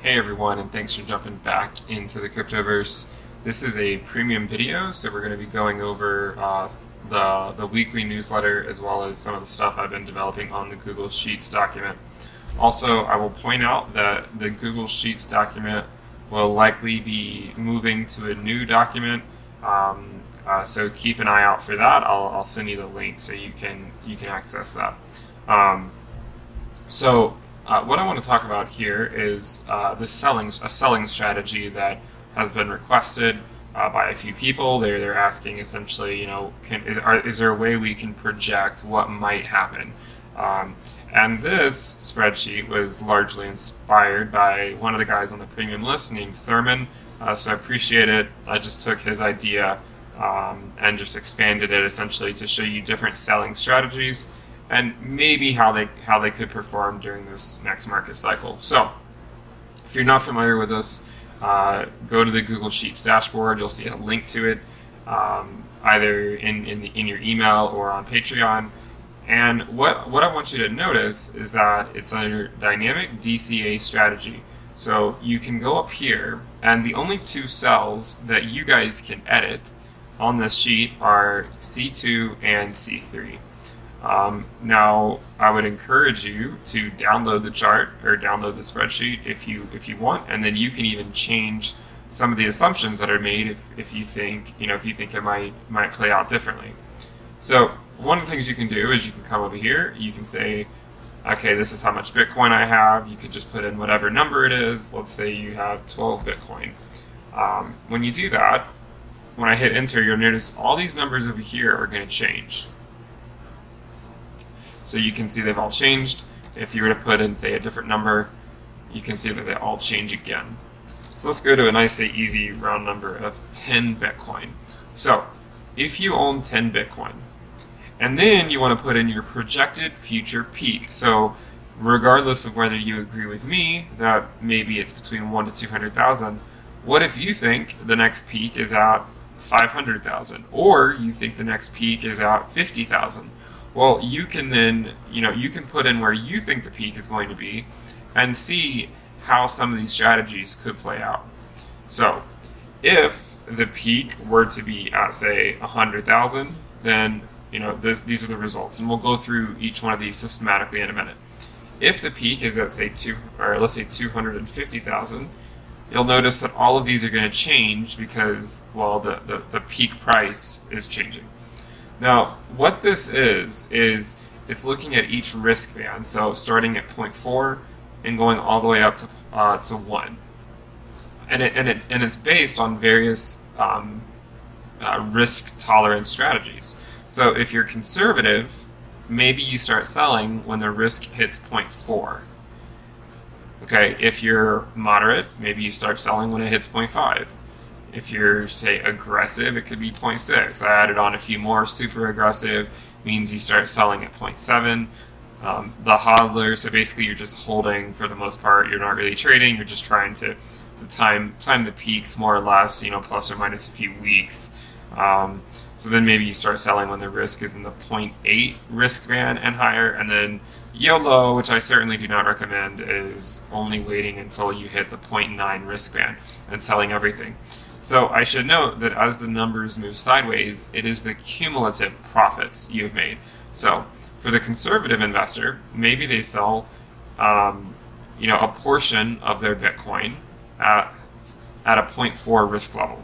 Hey everyone, and thanks for jumping back into the cryptoverse. This is a premium video, so we're going to be going over the weekly newsletter as well as some of the stuff I've been developing on the Google Sheets document. Also, I will point out that the Google Sheets document will likely be moving to a new document, so keep an eye out for that. I'll send you the link so you can access that. Um, what I want to talk about here is a selling strategy that has been requested by a few people. They're asking essentially, is there a way we can project what might happen? And this spreadsheet was largely inspired by one of the guys on the premium list named Thurman. So I appreciate it. I just took his idea and just expanded it essentially to show you different selling strategies and maybe how they could perform during this next market cycle. So, if you're not familiar with this, go to the Google Sheets dashboard. You'll see a link to it, either in your email or on Patreon. And what I want you to notice is that it's under dynamic DCA strategy. So you can go up here, and the only two cells that you guys can edit on this sheet are C2 and C3. Now, I would encourage you to download the chart or download the spreadsheet if you want, and then you can even change some of the assumptions that are made if you think it might play out differently. So one of the things you can do is you can come over here. You can say, okay, this is how much Bitcoin I have. You could just put in whatever number it is. Let's say you have 12 Bitcoin. When you do that, when I hit enter, you'll notice all these numbers over here are going to change. So you can see they've all changed. If you were to put in, say, a different number, you can see that they all change again. So let's go to a nice, easy round number of 10 Bitcoin. So if you own 10 Bitcoin, and then you want to put in your projected future peak. So regardless of whether you agree with me that maybe it's between 1 to 200,000, what if you think the next peak is at 500,000, or you think the next peak is at 50,000? Well, you can then, you can put in where you think the peak is going to be and see how some of these strategies could play out. So, if the peak were to be at, say, 100,000, then, these are the results. And we'll go through each one of these systematically in a minute. If the peak is at, say, let's say 250,000, you'll notice that all of these are going to change because, well, the peak price is changing. Now, what this is it's looking at each risk band, so starting at 0.4 and going all the way up to 1. And it's based on various risk tolerance strategies. So if you're conservative, maybe you start selling when the risk hits 0.4. Okay, if you're moderate, maybe you start selling when it hits 0.5. If you're, say, aggressive, it could be 0.6. I added on a few more. Super aggressive means you start selling at 0.7. The hodler, so basically you're just holding for the most part. You're not really trading. You're just trying to time the peaks more or less, plus or minus a few weeks. So then maybe you start selling when the risk is in the 0.8 risk band and higher. And then YOLO, which I certainly do not recommend, is only waiting until you hit the 0.9 risk band and selling everything. So I should note that as the numbers move sideways, it is the cumulative profits you've made. So for the conservative investor, maybe they sell, a portion of their Bitcoin at a 0.4 risk level.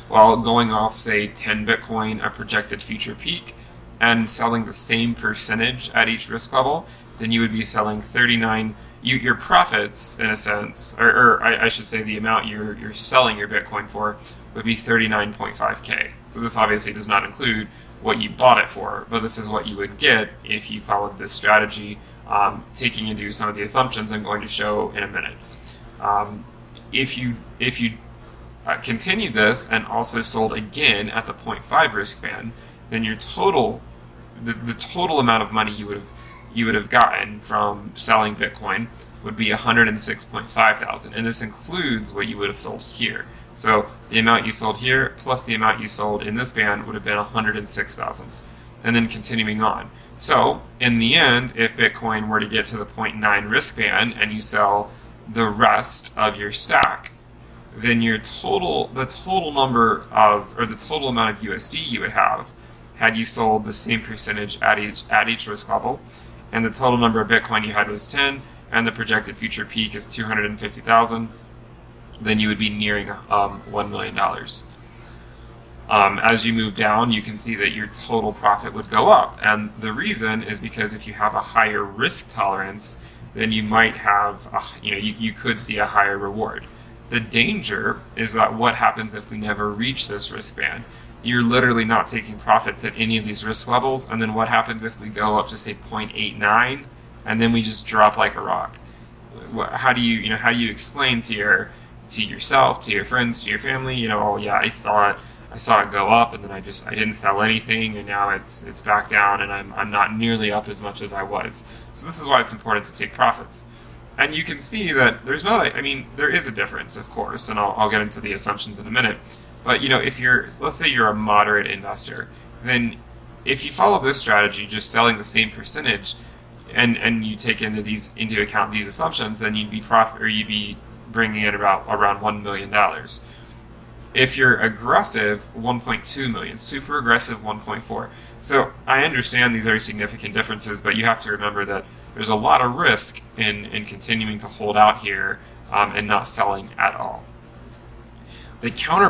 While going off, say, 10 Bitcoin, a projected future peak, and selling the same percentage at each risk level, then you would be selling 39. Your profits, in a sense, or I should say the amount you're selling your Bitcoin for would be 39.5K. So this obviously does not include what you bought it for, but this is what you would get if you followed this strategy, taking into some of the assumptions I'm going to show in a minute. If you continued this and also sold again at the 0.5 risk band, then your total, the total amount of money you would have gotten from selling Bitcoin would be 106.5 thousand, and this includes what you would have sold here. So the amount you sold here plus the amount you sold in this band would have been 106,000, and then continuing on. So in the end, if Bitcoin were to get to the 0.9 risk band and you sell the rest of your stack, then the total number of, or the total amount of USD you would have had you sold the same percentage at each risk level, and the total number of Bitcoin you had was 10, and the projected future peak is 250,000, then you would be nearing $1 million. As you move down, you can see that your total profit would go up. And the reason is because if you have a higher risk tolerance, then you might have, you could see a higher reward. The danger is that what happens if we never reach this risk band? You're literally not taking profits at any of these risk levels. And then what happens if we go up to say 0.89 and then we just drop like a rock? How do you explain to yourself, to your friends, to your family, oh yeah, I saw it go up, and then I didn't sell anything, and now it's back down, and I'm not nearly up as much as I was. So this is why it's important to take profits. And you can see that there is a difference, of course, and I'll get into the assumptions in a minute. But if let's say you're a moderate investor, then if you follow this strategy, just selling the same percentage, and you take into account these assumptions, then you'd be bringing in around $1 million. If you're aggressive, 1.2 million. Super aggressive, 1.4. So I understand these are significant differences, but you have to remember that there's a lot of risk in continuing to hold out here and not selling at all. Another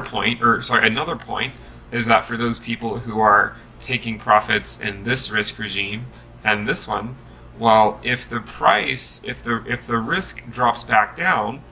point is that for those people who are taking profits in this risk regime and this one, well, if the risk drops back down,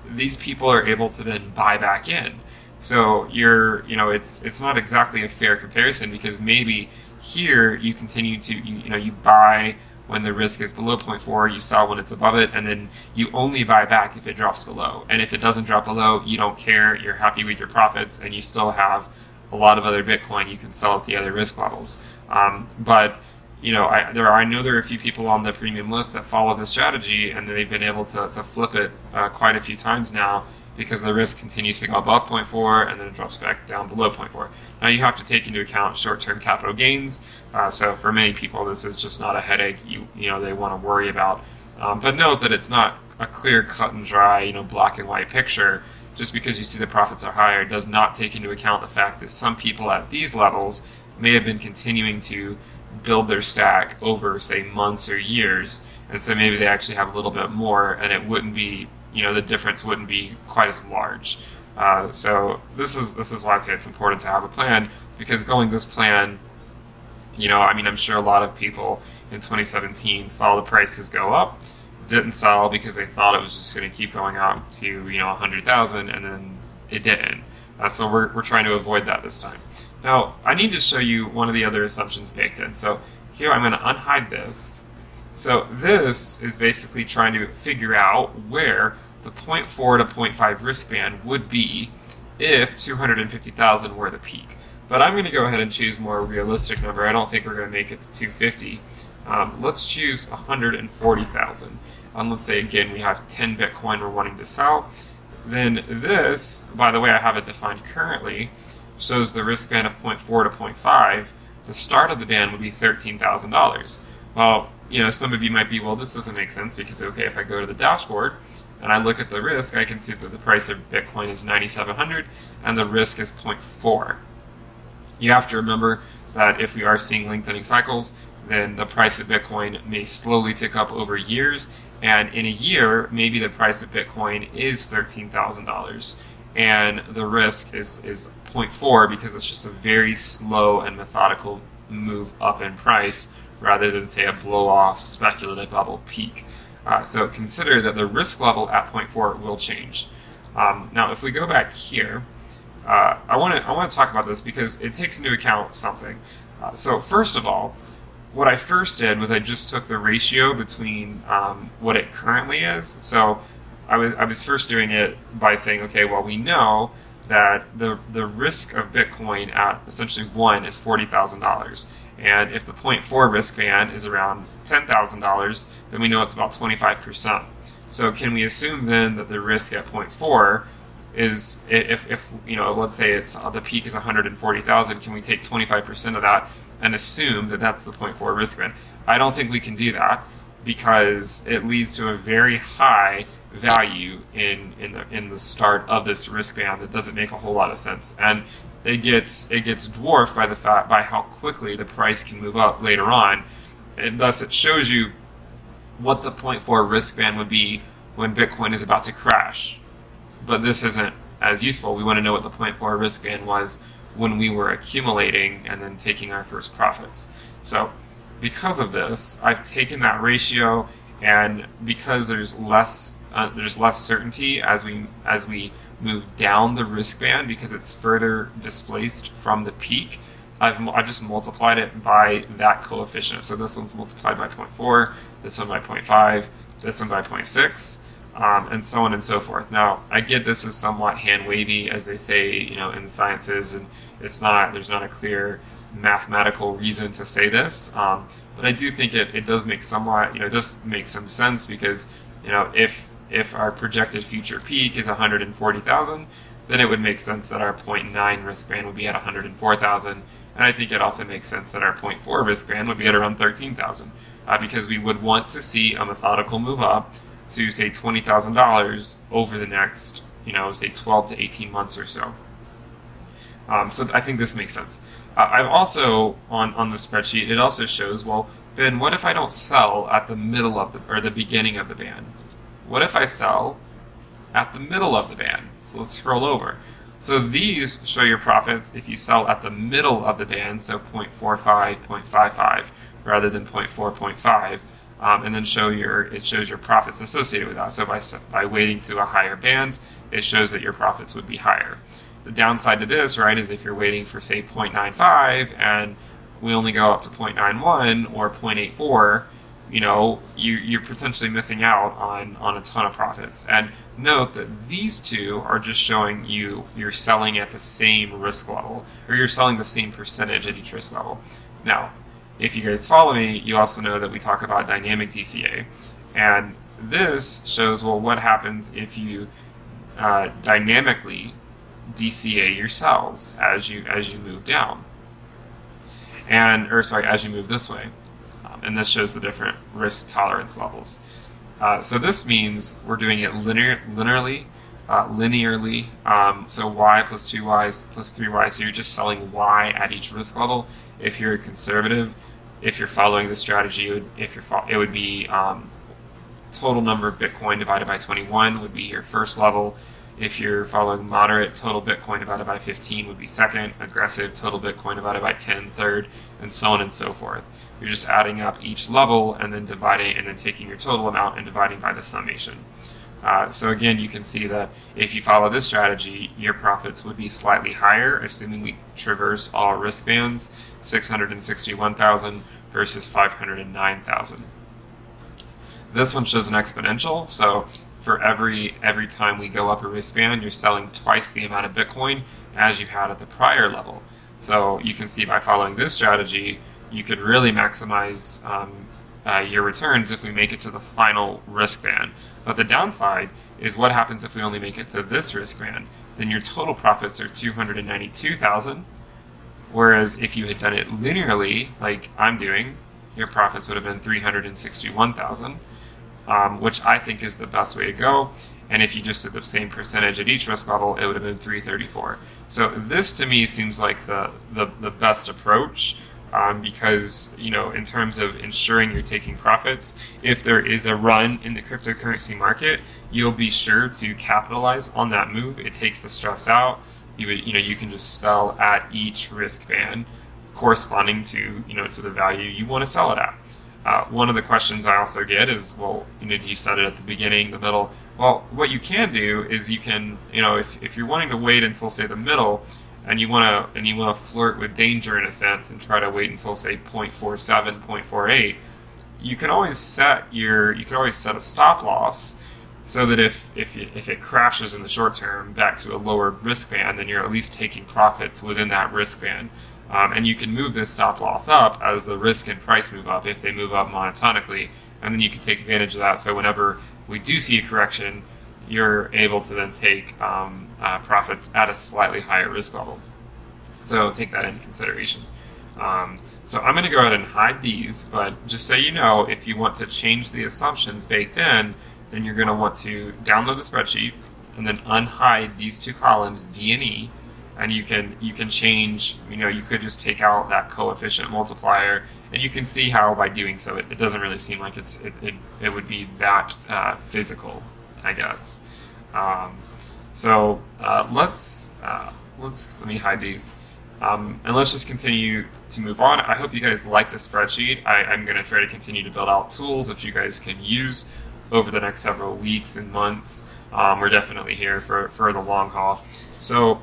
these people are able to then buy back in. So it's not exactly a fair comparison, because maybe here you continue to, you buy when the risk is below 0.4, you sell when it's above it, and then you only buy back if it drops below. And if it doesn't drop below, you don't care, you're happy with your profits, and you still have a lot of other Bitcoin you can sell at the other risk levels. But I know there are a few people on the premium list that follow this strategy, and they've been able to flip it quite a few times now, because the risk continues to go above 0.4 and then it drops back down below 0.4. Now you have to take into account short-term capital gains. So for many people, this is just not a headache they want to worry about. But note that it's not a clear, cut and dry, black and white picture. Just because you see the profits are higher does not take into account the fact that some people at these levels may have been continuing to build their stack over, say, months or years, and so maybe they actually have a little bit more, and it wouldn't be, the difference wouldn't be quite as large. So this is why I say it's important to have a plan, because going this plan, I'm sure a lot of people in 2017 saw the prices go up, didn't sell because they thought it was just going to keep going up to 100,000, and then it didn't. So we're trying to avoid that this time. Now, I need to show you one of the other assumptions baked in. So here I'm going to unhide this. So this is basically trying to figure out where the 0.4 to 0.5 risk band would be if 250,000 were the peak. But I'm going to go ahead and choose a more realistic number. I don't think we're going to make it to 250. Let's choose 140,000. Let's say, again, we have 10 Bitcoin we're wanting to sell. Then this, by the way, I have it defined currently, shows the risk band of 0.4 to 0.5. The start of the band would be $13,000. Well, some of you might be, well, this doesn't make sense, because, okay, if I go to the dashboard and I look at the risk, I can see that the price of Bitcoin is 9,700 and the risk is 0.4. You have to remember that if we are seeing lengthening cycles, then the price of Bitcoin may slowly tick up over years, and in a year, maybe the price of Bitcoin is $13,000, and the risk is 0.4, because it's just a very slow and methodical move up in price, rather than, say, a blow-off speculative bubble peak. So consider that the risk level at 0.4 will change. Now, if we go back here, I want to talk about this because it takes into account something. So first of all, what I first did was I just took the ratio between what it currently is. So I was first doing it by saying, okay, well, we know that the risk of Bitcoin at essentially 1 is $40,000. And if the 0.4 risk band is around $10,000, then we know it's about 25%. So can we assume then that the risk at 0.4 is, if let's say it's the peak is 140,000, can we take 25% of that and assume that that's the 0.4 risk band? I don't think we can do that. because it leads to a very high value in the start of this risk band that doesn't make a whole lot of sense, and it gets dwarfed by the fact by how quickly the price can move up later on, and thus it shows you what the point 0.4 risk band would be when Bitcoin is about to crash. But this isn't as useful. We want to know what the 0.4 risk band was when we were accumulating and then taking our first profits. So because of this, I've taken that ratio, and because there's less certainty as we move down the risk band, because it's further displaced from the peak, I've just multiplied it by that coefficient. So this one's multiplied by 0.4, this one by 0.5, this one by 0.6, and so on and so forth. Now, I get this is somewhat hand-wavy, as they say, in the sciences, and there's not a clear mathematical reason to say this, but I do think it does make somewhat, it does make some sense, because, if our projected future peak is 140,000, then it would make sense that our 0.9 risk band would be at 104,000, and I think it also makes sense that our 0.4 risk band would be at around 13,000, because we would want to see a methodical move up to, say, $20,000 over the next, say 12 to 18 months or so. So I think this makes sense. I've also, on the spreadsheet, it also shows, well, Ben, what if I don't sell at the middle of the beginning of the band? What if I sell at the middle of the band? So let's scroll over. So these show your profits if you sell at the middle of the band, so 0.45, 0.55, rather than 0.4, 0.5, and then it shows your profits associated with that. So by waiting to a higher band, it shows that your profits would be higher. The downside to this, right, is if you're waiting for, say, 0.95 and we only go up to 0.91 or 0.84, you're potentially missing out on a ton of profits. And note that these two are just showing you're selling at the same risk level, or you're selling the same percentage at each risk level. Now, if you guys follow me, you also know that we talk about dynamic DCA. And this shows, well, what happens if you dynamically DCA your cells as you move down, as you move this way, and this shows the different risk tolerance levels. So this means we're doing it linearly. So y plus 2y plus 3y. So you're just selling y at each risk level. If you're conservative, if you're following the strategy, it would be total number of Bitcoin divided by 21 would be your first level. If you're following moderate, total Bitcoin divided by 15 would be second. Aggressive, total Bitcoin divided by 10, third, and so on and so forth. You're just adding up each level and then dividing, and then taking your total amount and dividing by the summation. So again, you can see that if you follow this strategy, your profits would be slightly higher, assuming we traverse all risk bands, 661,000 versus 509,000. This one shows an exponential, so for every time we go up a risk band, you're selling twice the amount of Bitcoin as you had at the prior level. So you can see by following this strategy, you could really maximize your returns if we make it to the final risk band. But the downside is what happens if we only make it to this risk band? Then your total profits are 292,000. Whereas if you had done it linearly, like I'm doing, your profits would have been 361,000. Which I think is the best way to go. And if you just did the same percentage at each risk level, it would have been 334. So this to me seems like the best approach, because in terms of ensuring you're taking profits, if there is a run in the cryptocurrency market, you'll be sure to capitalize on that move. It takes the stress out. You can just sell at each risk band corresponding to to the value you want to sell it at. One of the questions I also get is, well, do you set it at the beginning, the middle? Well, what you can do is you can, if you're wanting to wait until, say, the middle, and you want to flirt with danger in a sense and try to wait until, say, 0.47, 0.48, you can always set a stop loss, so that if it crashes in the short term back to a lower risk band, then you're at least taking profits within that risk band. And you can move this stop loss up as the risk and price move up if they move up monotonically, and then you can take advantage of that. So whenever we do see a correction, you're able to then take profits at a slightly higher risk level. So take that into consideration. So I'm going to go ahead and hide these, but just so you know, if you want to change the assumptions baked in, then you're going to want to download the spreadsheet and then unhide these two columns, D and E, and you can change, you could just take out that coefficient multiplier, and you can see how by doing so it doesn't really seem like it would be that physical, I guess. Let me hide these. And let's just continue to move on. I hope you guys like the spreadsheet. I'm going to try to continue to build out tools that you guys can use over the next several weeks and months. We're definitely here for the long haul. So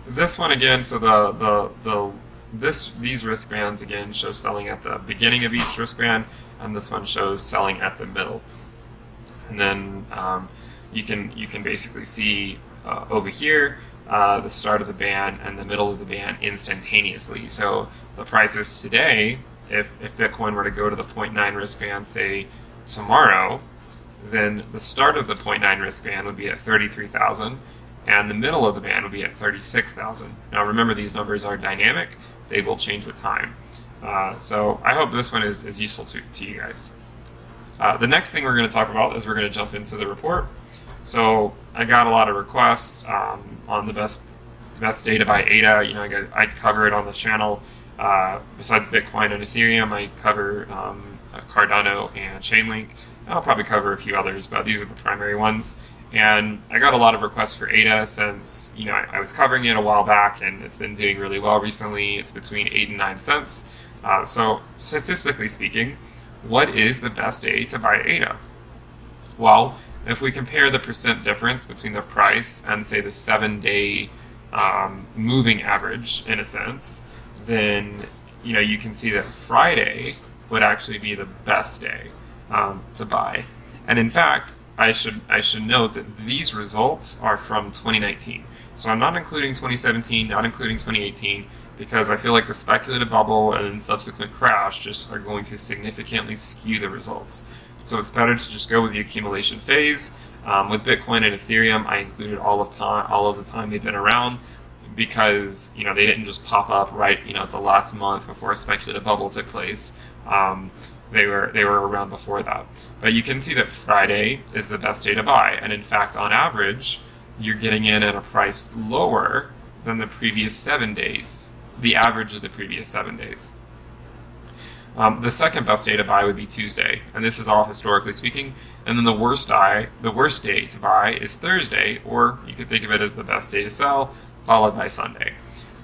this one again, so these risk bands again show selling at the beginning of each risk band, and this one shows selling at the middle. And then you can basically see over here the start of the band and the middle of the band instantaneously. So the prices today, if Bitcoin were to go to the 0.9 risk band, say tomorrow, then the start of the 0.9 risk band would be at 33,000, and the middle of the band would be at 36,000. Now remember, these numbers are dynamic; they will change with time. So I hope this one is useful to you guys. The next thing we're going to talk about is we're going to jump into the report. So I got a lot of requests on the best data by ADA. I cover it on the channel. Besides Bitcoin and Ethereum, I cover Cardano and Chainlink. I'll probably cover a few others, but these are the primary ones. And I got a lot of requests for ADA since I was covering it a while back, and it's been doing really well recently. It's between 8 and 9 cents. So statistically speaking, what is the best day to buy ADA? Well, if we compare the percent difference between the price and, say, the 7-day moving average, in a sense, then you can see that Friday would actually be the best day to buy. And in fact, I should note that these results are from 2019. So I'm not including 2017, not including 2018, because I feel like the speculative bubble and subsequent crash just are going to significantly skew the results. So it's better to just go with the accumulation phase. With Bitcoin and Ethereum, I included all of the time they've been around, because they didn't just pop up right at the last month before a speculative bubble took place. They were around before that. But you can see that Friday is the best day to buy, and in fact, on average, you're getting in at a price lower than the previous 7 days, the average of the previous 7 days. The second best day to buy would be Tuesday, and this is all historically speaking. And then the worst day to buy is Thursday, or you could think of it as the best day to sell, followed by Sunday.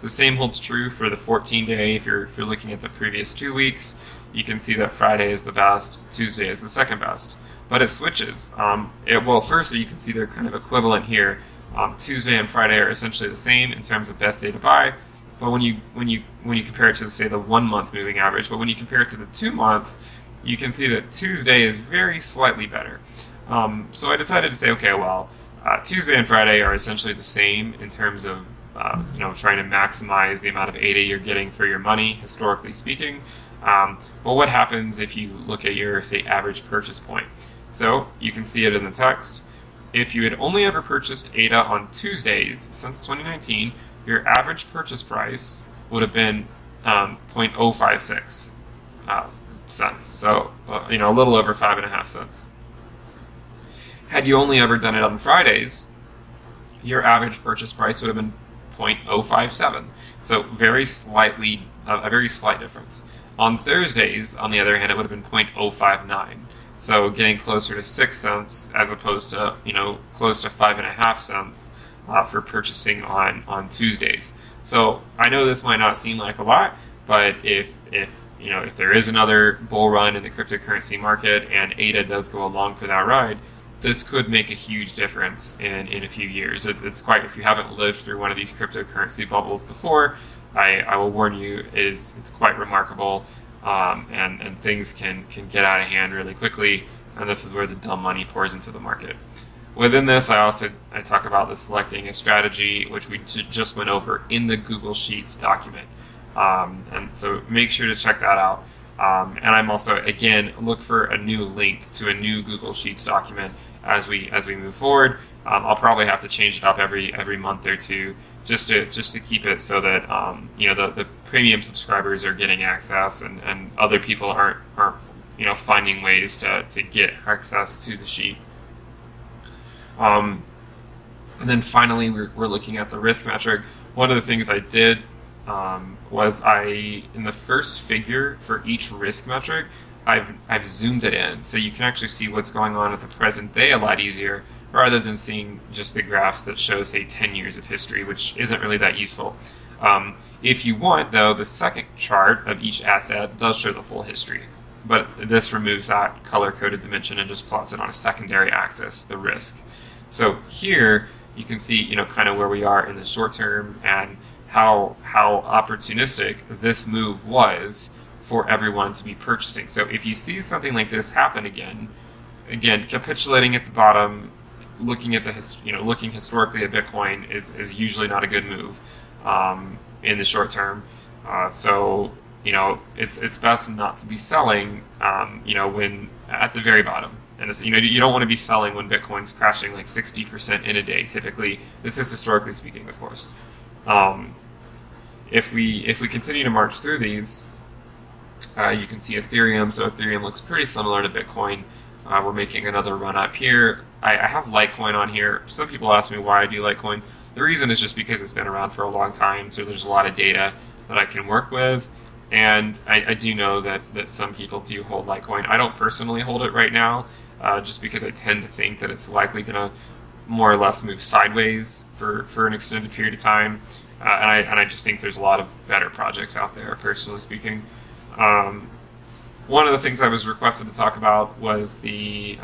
The same holds true for the 14-day. If you're looking at the previous 2 weeks, you can see that Friday is the best, Tuesday is the second best. But it switches. Firstly, you can see they're kind of equivalent here. Tuesday and Friday are essentially the same in terms of best day to buy. But when you compare it to, say, the 1 month moving average, but when you compare it to the 2 month, you can see that Tuesday is very slightly better. So I decided to say, okay, well, Tuesday and Friday are essentially the same in terms of trying to maximize the amount of ADA you're getting for your money, historically speaking. But what happens if you look at your, say, average purchase point? So you can see it in the text. If you had only ever purchased ADA on Tuesdays since 2019, your average purchase price would have been 0.056 cents. So, a little over 5.5 cents. Had you only ever done it on Fridays, your average purchase price would have been 0.057. So a very slight difference. On Thursdays, on the other hand, it would have been 0.059. So getting closer to 6 cents as opposed to, close to 5.5 cents for purchasing on Tuesdays. So I know this might not seem like a lot, but if there is another bull run in the cryptocurrency market and ADA does go along for that ride, this could make a huge difference in a few years. It's quite, if you haven't lived through one of these cryptocurrency bubbles before, I will warn you, it's quite remarkable, and things can get out of hand really quickly, and this is where the dumb money pours into the market. Within this, I talk about the selecting a strategy, which we just went over in the Google Sheets document. And so make sure to check that out. And I'm also, again, look for a new link to a new Google Sheets document as we move forward. I'll probably have to change it up every month or two just to keep it so that the premium subscribers are getting access and other people aren't finding ways to get access to the sheet. And then finally, we're looking at the risk metric. One of the things I did was in the first figure for each risk metric, I've zoomed it in so you can actually see what's going on at the present day a lot easier, rather than seeing just the graphs that show, say, 10 years of history, which isn't really that useful. If you want, though, the second chart of each asset does show the full history, but this removes that color-coded dimension and just plots it on a secondary axis, the risk. So here you can see, kind of where we are in the short term and how opportunistic this move was for everyone to be purchasing. So if you see something like this happen again, capitulating at the bottom, looking at looking historically at Bitcoin is usually not a good move in the short term. So it's best not to be selling when at the very bottom. And you don't want to be selling when Bitcoin's crashing like 60% in a day. Typically, this is historically speaking, of course. If we continue to march through these, you can see Ethereum. So Ethereum looks pretty similar to Bitcoin. We're making another run up here. I have Litecoin on here. Some people ask me why I do Litecoin. The reason is just because it's been around for a long time, so there's a lot of data that I can work with. And I do know that some people do hold Litecoin. I don't personally hold it right now, just because I tend to think that it's likely going to more or less move sideways for an extended period of time. And I just think there's a lot of better projects out there, personally speaking. One of the things I was requested to talk about was the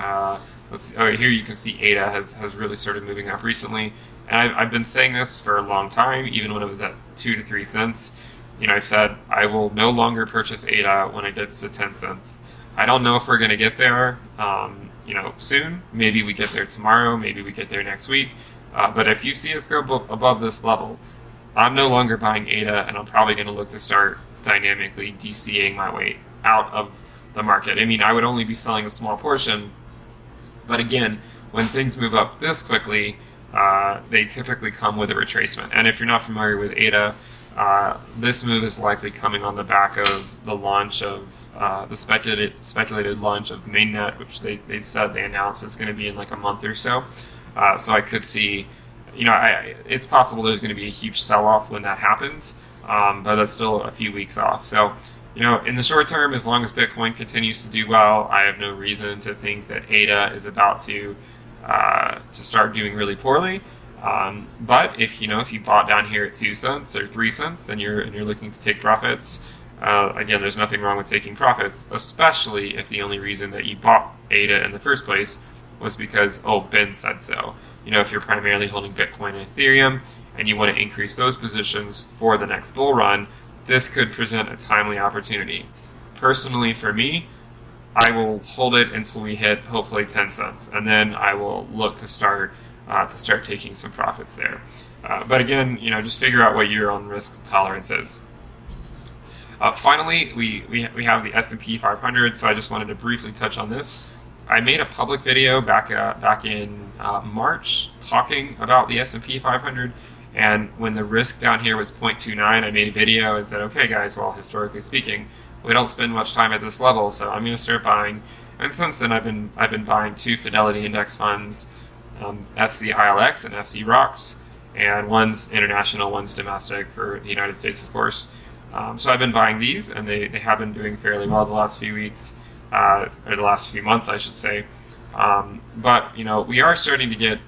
here you can see ADA has really started moving up recently. And I've been saying this for a long time, even when it was at 2 to 3 cents. I've said I will no longer purchase ADA when it gets to 10 cents. I don't know if we're going to get there, soon. Maybe we get there tomorrow. Maybe we get there next week. But if you see us go above this level, I'm no longer buying ADA, and I'm probably going to look to start dynamically DCAing my way out of the market. I would only be selling a small portion. But again, when things move up this quickly, they typically come with a retracement. And if you're not familiar with ADA, this move is likely coming on the back of the launch of the speculated launch of mainnet, which they said they announced is going to be in like a month or so. So I could see, it's possible there's going to be a huge sell-off when that happens, but that's still a few weeks off. So, in the short term, as long as Bitcoin continues to do well, I have no reason to think that ADA is about to start doing really poorly. But if you bought down here at 2 cents or 3 cents and you're looking to take profits, again, there's nothing wrong with taking profits, especially if the only reason that you bought ADA in the first place was because, Ben said so. If you're primarily holding Bitcoin and Ethereum and you want to increase those positions for the next bull run, this could present a timely opportunity. Personally, for me, I will hold it until we hit hopefully 10 cents, and then I will look to start taking some profits there. But again, just figure out what your own risk tolerance is. Finally, we have the S&P 500, so I just wanted to briefly touch on this. I made a public video back in March talking about the S&P 500, and when the risk down here was 0.29, I made a video and said, okay guys, well, historically speaking, we don't spend much time at this level, so I'm going to start buying. And since then, I've been buying 2 Fidelity index funds, FCILX and FC ROX, and one's international, one's domestic for the United States, of course. So I've been buying these, and they have been doing fairly well the last few weeks, or the last few months, I should say. But we are starting to get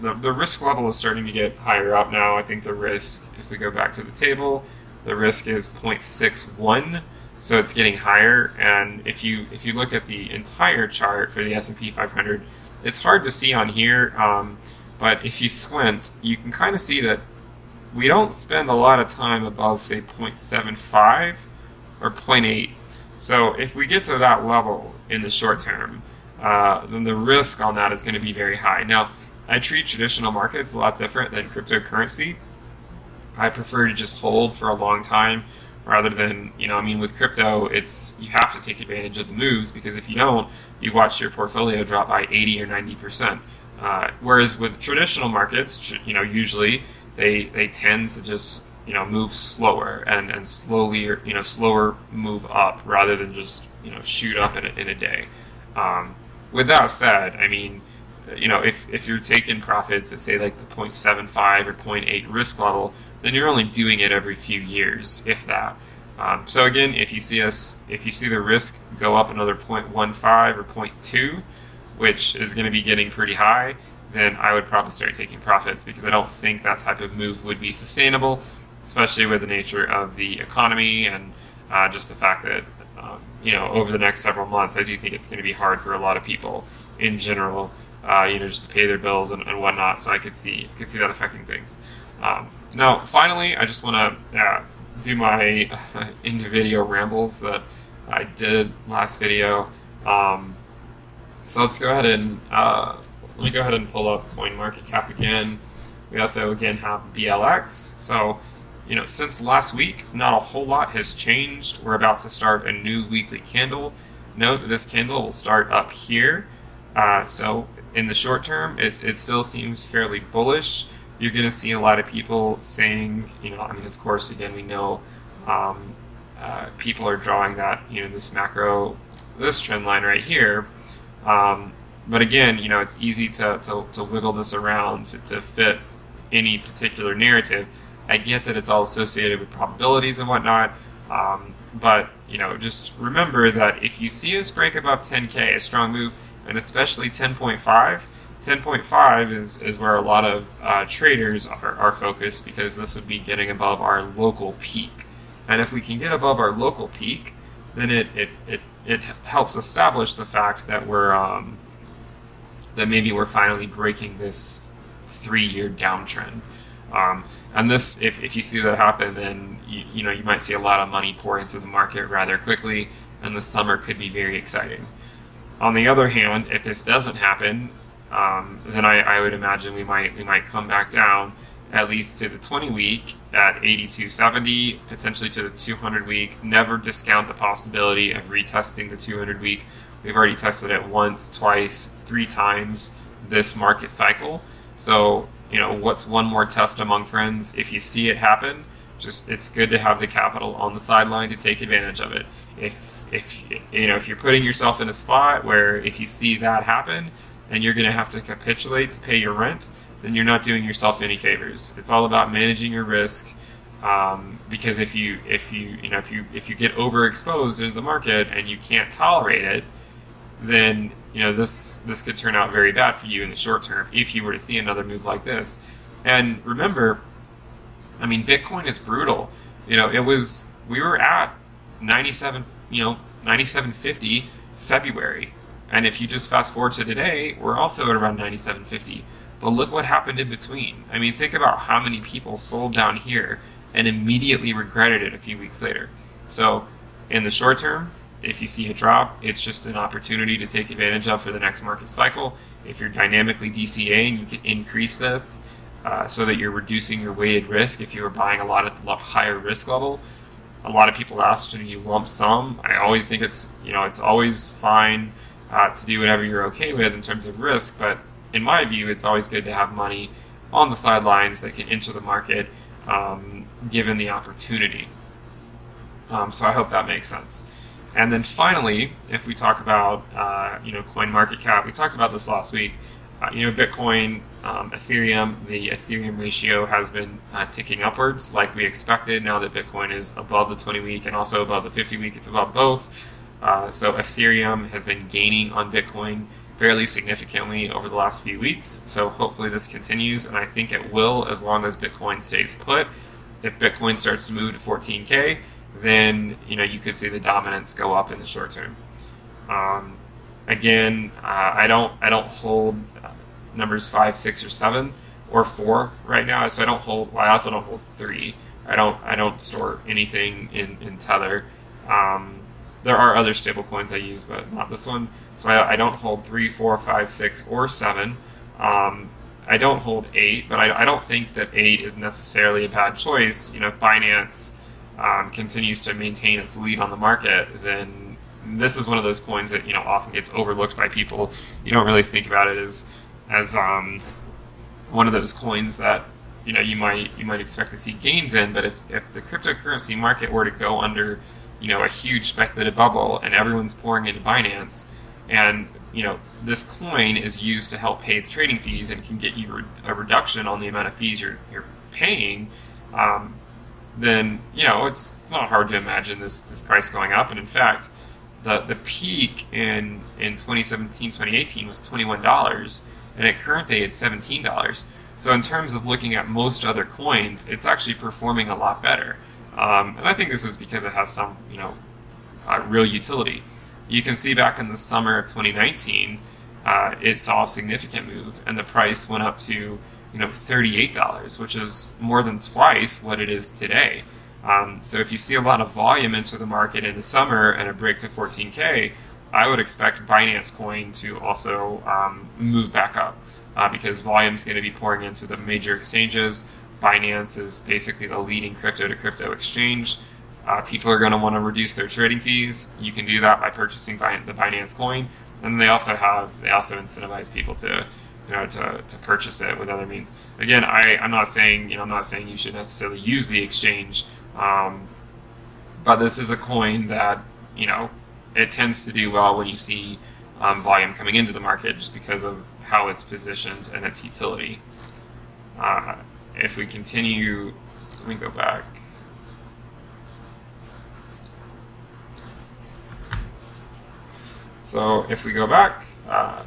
the risk level is starting to get higher up now. I think the risk, if we go back to the table, the risk is 0.61. So it's getting higher, and if you look at the entire chart for the S&P 500, it's hard to see on here, but if you squint, you can kind of see that we don't spend a lot of time above, say, 0.75 or 0.8. So if we get to that level in the short term, then the risk on that is going to be very high. Now, I treat traditional markets a lot different than cryptocurrency. I prefer to just hold for a long time rather than, I mean, with crypto, you have to take advantage of the moves, because if you don't, you watch your portfolio drop by 80 or 90%. Whereas with traditional markets, usually they tend to just, move slower and slowly, or, slower move up rather than just, shoot up in a day. With that said, I mean, if you're taking profits at, say, like the 0.75 or 0.8 risk level, then you're only doing it every few years, if that. So again, if you see the risk go up another 0.15 or 0.2, which is going to be getting pretty high, then I would probably start taking profits, because I don't think that type of move would be sustainable, especially with the nature of the economy and just the fact that over the next several months, I do think it's going to be hard for a lot of people in general, just to pay their bills and whatnot. So I could see that affecting things. Now, finally, I just want to do my into video rambles that I did last video. So let's go ahead and let me go ahead and pull up CoinMarketCap again. We also again have BLX. So since last week, not a whole lot has changed. We're about to start a new weekly candle. Note that this candle will start up here. So in the short term, it still seems fairly bullish. You're going to see a lot of people saying, I mean, of course, again, we know people are drawing that, this trend line right here. But again, it's easy to wiggle this around to fit any particular narrative. I get that it's all associated with probabilities and whatnot, but just remember that if you see us break above 10K, a strong move, and especially 10.5, 10.5 is where a lot of traders are focused, because this would be getting above our local peak. And if we can get above our local peak, then it helps establish the fact that that maybe we're finally breaking this 3-year downtrend. And this, if you see that happen, then you might see a lot of money pour into the market rather quickly, and the summer could be very exciting. On the other hand, if this doesn't happen, then I would imagine we might come back down at least to the 20-week at 82.70, potentially to the 200-week. Never discount the possibility of retesting the 200-week. We've already tested it once, twice, 3 times this market cycle. So what's one more test among friends? If you see it happen, it's good to have the capital on the sideline to take advantage of it. If you're putting yourself in a spot where if you see that happen and you're going to have to capitulate to pay your rent, then you're not doing yourself any favors. It's all about managing your risk, because if you get overexposed into the market and you can't tolerate it, then this could turn out very bad for you in the short term if you were to see another move like this. And remember, I mean, Bitcoin is brutal. We were at 97.50 February, and if you just fast forward to today, we're also at around 97.50. But look what happened in between. I mean, think about how many people sold down here and immediately regretted it a few weeks later. So in the short term, if you see a drop, it's just an opportunity to take advantage of for the next market cycle. If you're dynamically DCAing, you can increase this so that you're reducing your weighted risk. If you were buying a lot at the higher risk level, a lot of people ask, should you lump sum? I always think it's always fine to do whatever you're okay with in terms of risk, but in my view, it's always good to have money on the sidelines that can enter the market given the opportunity. So I hope that makes sense. And then finally, if we talk about CoinMarketCap, we talked about this last week. Bitcoin, Ethereum, the Ethereum ratio has been ticking upwards like we expected. Now that Bitcoin is above the 20-week and also above the 50-week, it's above both. So Ethereum has been gaining on Bitcoin fairly significantly over the last few weeks. So hopefully this continues, and I think it will as long as Bitcoin stays put. If Bitcoin starts to move to 14K, then you could see the dominance go up in the short term. Again, I don't hold numbers 5, 6, or 7 or 4 right now. So I also don't hold 3. I don't store anything in Tether. There are other stable coins I use, but not this one. So I don't hold 3, 4, 5, 6, or 7. I don't hold 8, but I don't think that 8 is necessarily a bad choice. Binance continues to maintain its lead on the market, then this is one of those coins that often gets overlooked by people. You don't really think about it as one of those coins that you might expect to see gains in. But if the cryptocurrency market were to go under a huge speculative bubble and everyone's pouring into Binance, and this coin is used to help pay the trading fees and can get you a reduction on the amount of fees you're paying, then it's not hard to imagine this price going up. And in fact, the peak in 2017, 2018 was $21, and at current day it's $17. So in terms of looking at most other coins, it's actually performing a lot better. And I think this is because it has some real utility. You can see back in the summer of 2019, it saw a significant move, and the price went up to $38, which is more than twice what it is today. So if you see a lot of volume into the market in the summer and a break to 14K, I would expect Binance Coin to also move back up because volume is going to be pouring into the major exchanges. Binance is basically the leading crypto-to-crypto exchange. People are going to want to reduce their trading fees. You can do that by purchasing the Binance Coin, and they also incentivize people to purchase it with other means. Again, I'm not saying you should necessarily use the exchange, but this is a coin that it tends to do well when you see volume coming into the market, just because of how it's positioned and its utility. If we continue, let me go back. So if we go back, I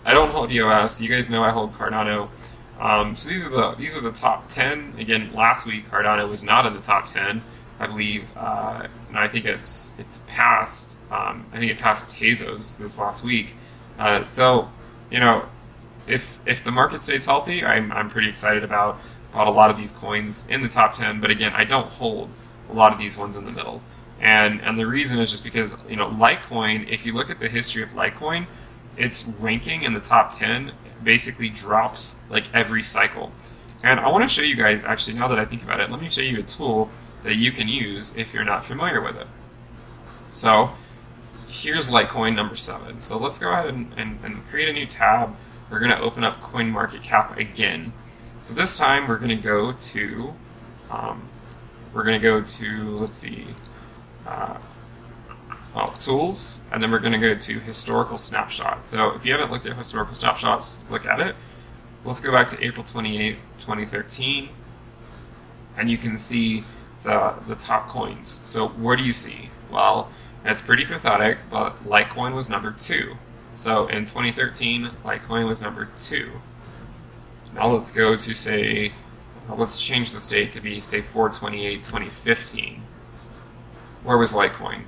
don't hold EOS. You guys know I hold Cardano. So these are the top 10. Again, last week Cardano was not in the top 10. I believe, and I think it's passed. I think it passed Tezos this last week. So if the market stays healthy, I'm pretty excited about a lot of these coins in the top 10. But again, I don't hold a lot of these ones in the middle. And the reason is just because Litecoin, if you look at the history of Litecoin, its ranking in the top 10 basically drops like every cycle. And I want to show you guys, actually, now that I think about it, let me show you a tool that you can use if you're not familiar with it. So here's Litecoin number 7. So let's go ahead and create a new tab. We're going to open up CoinMarketCap again. But this time we're going to go to let's see, tools, and then we're going to go to historical snapshots. So if you haven't looked at historical snapshots, look at it. Let's go back to April 28th, 2013, and you can see the top coins. So what do you see? Well, it's pretty pathetic, but Litecoin was number 2. So in 2013, Litecoin was number 2. Now let's go to let's change the date to be, say, 4/28/2015. Where was Litecoin?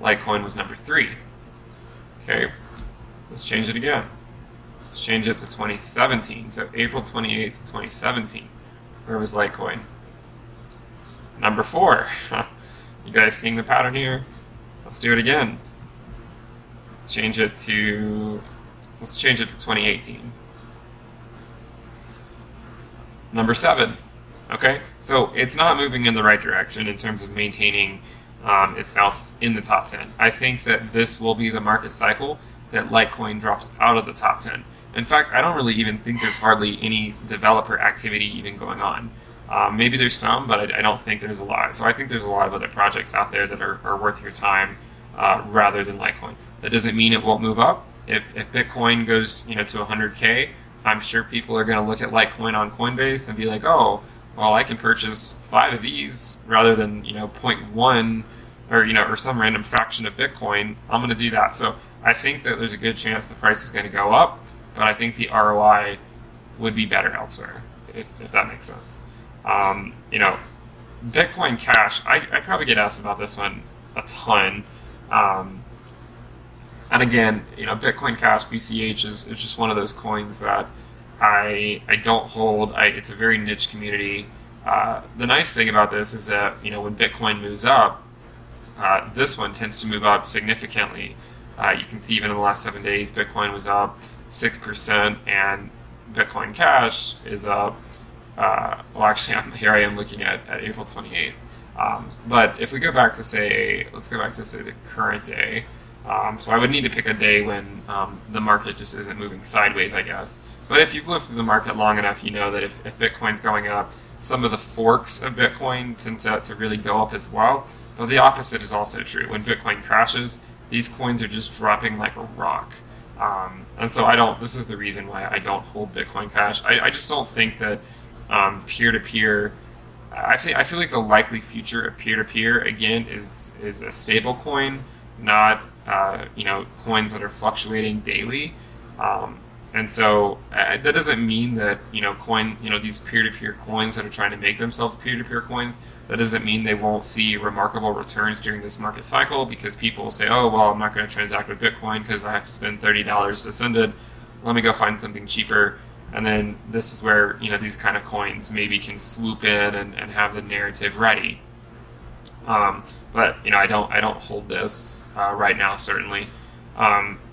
Litecoin was number 3. Okay, let's change it again. Let's change it to 2017. So April 28th, 2017. Where was Litecoin? Number 4. You guys seeing the pattern here? Let's do it again. Let's change it to 2018. Number 7. Okay, so it's not moving in the right direction in terms of maintaining itself in the top 10. I think that this will be the market cycle that Litecoin drops out of the top 10. In fact, I don't really even think there's hardly any developer activity even going on. Maybe there's some, but I don't think there's a lot. So I think there's a lot of other projects out there that are worth your time rather than Litecoin. That doesn't mean it won't move up. If Bitcoin goes to 100K, I'm sure people are going to look at Litecoin on Coinbase and be like, oh, well, I can purchase 5 of these rather than 0.1 or some random fraction of Bitcoin. I'm going to do that. So I think that there's a good chance the price is going to go up, but I think the ROI would be better elsewhere, if that makes sense. Bitcoin Cash, I probably get asked about this one a ton. And again, Bitcoin Cash, BCH is just one of those coins that I don't hold. It's a very niche community. The nice thing about this is that when Bitcoin moves up, this one tends to move up significantly. You can see even in the last 7 days, Bitcoin was up 6%, and Bitcoin Cash is up. Here I am looking at April 28th. But if we go back to say, let's go back to say the current day. So I would need to pick a day when the market just isn't moving sideways, I guess. But if you've lived through the market long enough, you know that if Bitcoin's going up, some of the forks of Bitcoin tend to really go up as well. But the opposite is also true. When Bitcoin crashes, these coins are just dropping like a rock. And so this is the reason why I don't hold Bitcoin Cash. I just don't think that peer-to-peer, I feel like the likely future of peer-to-peer, again, is a stable coin, not coins that are fluctuating daily. And so that doesn't mean that these peer-to-peer coins that are trying to make themselves peer-to-peer coins, that doesn't mean they won't see remarkable returns during this market cycle, because people will say, oh, well, I'm not going to transact with Bitcoin because I have to spend $30 to send it. Let me go find something cheaper. And then this is where these kind of coins maybe can swoop in and have the narrative ready. But I don't hold this right now, certainly.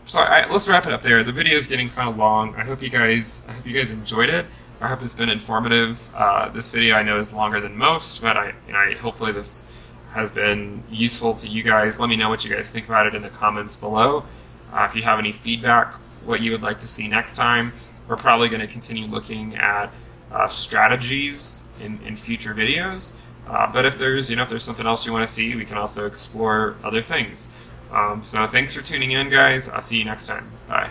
So let's wrap it up there. The video is getting kind of long. I hope you guys enjoyed it. I hope it's been informative. This video I know is longer than most, but hopefully this has been useful to you guys. Let me know what you guys think about it in the comments below. If you have any feedback, what you would like to see next time. We're probably going to continue looking at strategies in future videos. But if there's something else you want to see, we can also explore other things. So thanks for tuning in, guys. I'll see you next time. Bye.